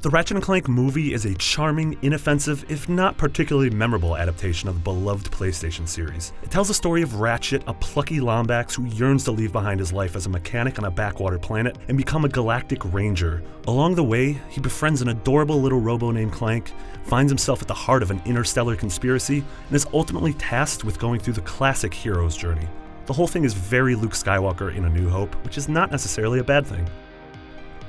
The Ratchet and Clank movie is a charming, inoffensive, if not particularly memorable adaptation of the beloved PlayStation series. It tells the story of Ratchet, a plucky Lombax who yearns to leave behind his life as a mechanic on a backwater planet and become a galactic ranger. Along the way, he befriends an adorable little robo named Clank, finds himself at the heart of an interstellar conspiracy, and is ultimately tasked with going through the classic hero's journey. The whole thing is very Luke Skywalker in A New Hope, which is not necessarily a bad thing.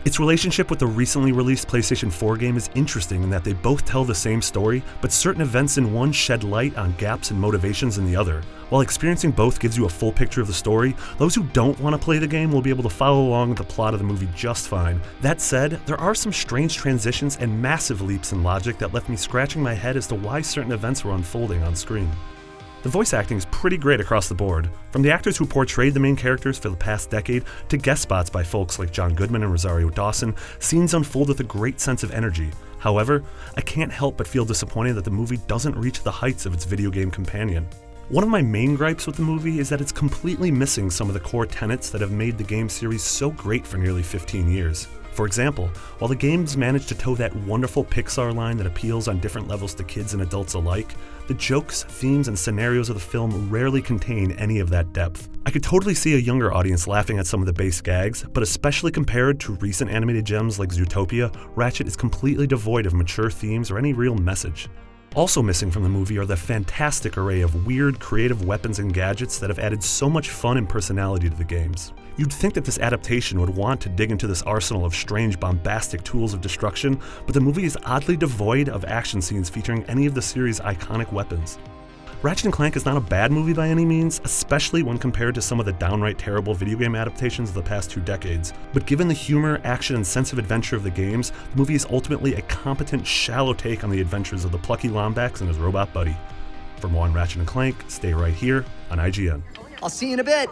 Its relationship with the recently released PlayStation 4 game is interesting in that they both tell the same story, but certain events in one shed light on gaps and motivations in the other. While experiencing both gives you a full picture of the story, those who don't want to play the game will be able to follow along with the plot of the movie just fine. That said, there are some strange transitions and massive leaps in logic that left me scratching my head as to why certain events were unfolding on screen. The voice acting is pretty great across the board, from the actors who portrayed the main characters for the past decade to guest spots by folks like John Goodman and Rosario Dawson. Scenes unfold with a great sense of energy. However, I can't help but feel disappointed that the movie doesn't reach the heights of its video game companion. One of my main gripes with the movie is that it's completely missing some of the core tenets that have made the game series so great for nearly 15 years. For example, while the games manage to toe that wonderful Pixar line that appeals on different levels to kids and adults alike, the jokes, themes, and scenarios of the film rarely contain any of that depth. I could totally see a younger audience laughing at some of the base gags, but especially compared to recent animated gems like Zootopia, Ratchet is completely devoid of mature themes or any real message. Also missing from the movie are the fantastic array of weird, creative weapons and gadgets that have added so much fun and personality to the games. You'd think that this adaptation would want to dig into this arsenal of strange, bombastic tools of destruction, but the movie is oddly devoid of action scenes featuring any of the series' iconic weapons. Ratchet and Clank is not a bad movie by any means, especially when compared to some of the downright terrible video game adaptations of the past 2 decades. But given the humor, action, and sense of adventure of the games, the movie is ultimately a competent, shallow take on the adventures of the plucky Lombax and his robot buddy. For more on Ratchet and Clank, stay right here on IGN. I'll see you in a bit.